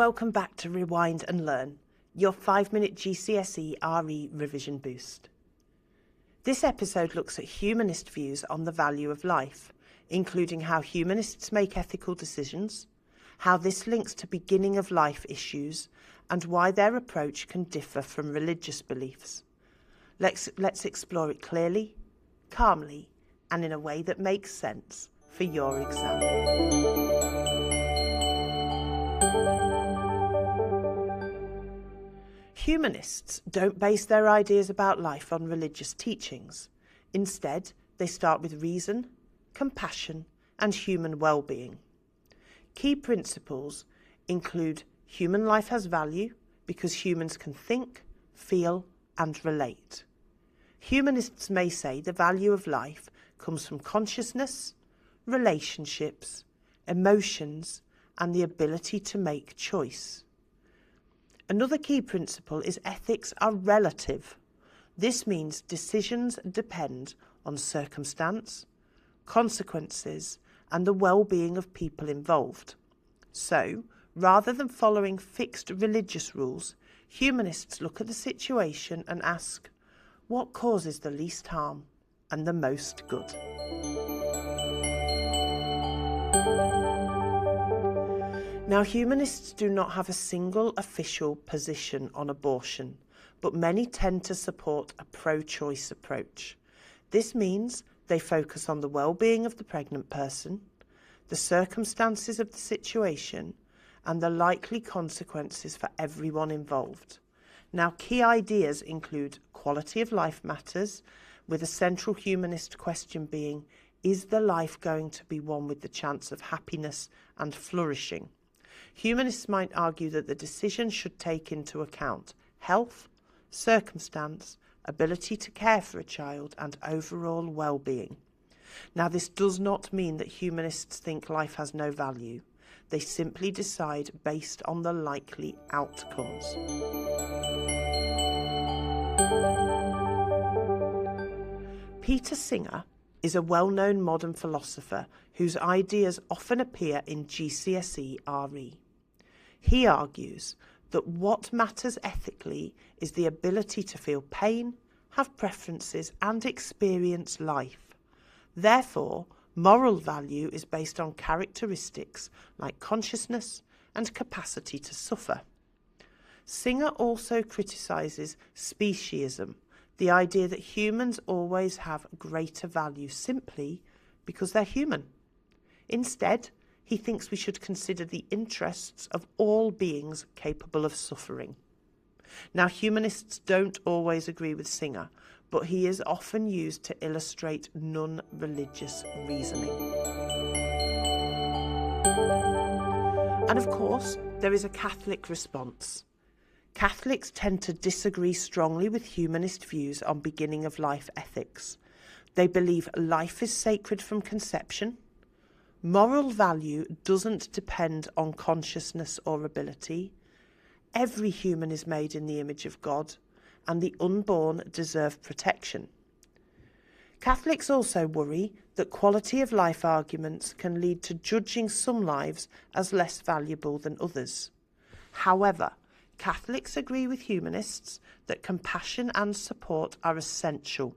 welcome back to Rewind and Learn, your 5-minute GCSE RE revision boost. This episode looks at humanist views on the value of life, including how humanists make ethical decisions, how this links to beginning of life issues, and why their approach can differ from religious beliefs. Let's explore it clearly, calmly, and in a way that makes sense for your exam. Humanists don't base their ideas about life on religious teachings. Instead, they start with reason, compassion, and human well-being. Key principles include human life has value because humans can think, feel, and relate. Humanists may say the value of life comes from consciousness, relationships, emotions, and the ability to make choice. Another key principle is ethics are relative. This means decisions depend on circumstance, consequences, and the well-being of people involved. So, rather than following fixed religious rules, humanists look at the situation and ask, what causes the least harm and the most good? Now, humanists do not have a single official position on abortion, but many tend to support a pro-choice approach. This means they focus on the well-being of the pregnant person, the circumstances of the situation, and the likely consequences for everyone involved. Now, key ideas include quality of life matters, with a central humanist question being, is the life going to be one with the chance of happiness and flourishing? Humanists might argue that the decision should take into account health, circumstance, ability to care for a child, and overall well-being. Now, this does not mean that humanists think life has no value. They simply decide based on the likely outcomes. Peter Singer is a well-known modern philosopher whose ideas often appear in GCSE RE. He argues that what matters ethically is the ability to feel pain, have preferences, and experience life. Therefore, moral value is based on characteristics like consciousness and capacity to suffer. Singer also criticises speciesism, the idea that humans always have greater value simply because they're human. Instead, he thinks we should consider the interests of all beings capable of suffering. Now, humanists don't always agree with Singer, but he is often used to illustrate non-religious reasoning. And of course, there is a Catholic response. Catholics tend to disagree strongly with humanist views on beginning of life ethics. They believe life is sacred from conception. Moral value doesn't depend on consciousness or ability. Every human is made in the image of God, and the unborn deserve protection. Catholics also worry that quality of life arguments can lead to judging some lives as less valuable than others. However, Catholics agree with humanists that compassion and support are essential,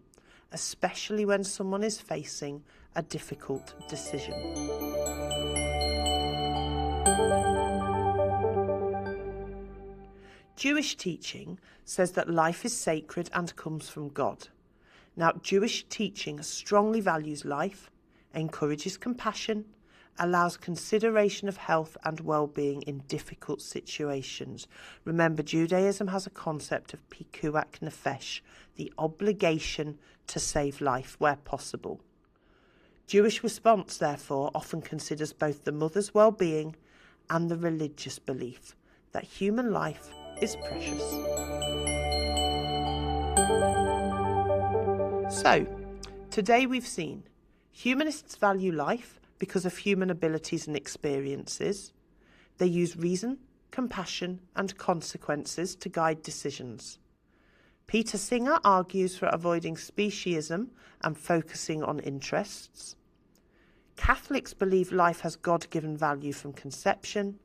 especially when someone is facing a difficult decision. Jewish teaching says that life is sacred and comes from God. Now, Jewish teaching strongly values life, encourages compassion, allows consideration of health and well-being in difficult situations. Remember, Judaism has a concept of pikuach nefesh, the obligation to save life where possible. Jewish response, therefore, often considers both the mother's well-being and the religious belief that human life is precious. So, today we've seen humanists value life because of human abilities and experiences. They use reason, compassion, and consequences to guide decisions. Peter Singer argues for avoiding speciesism and focusing on interests. Catholics believe life has God-given value from conception.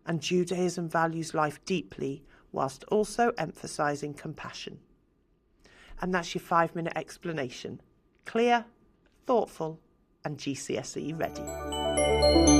and Judaism values life deeply whilst also emphasising compassion. And that's your 5-minute explanation. Clear, thoughtful and GCSE ready.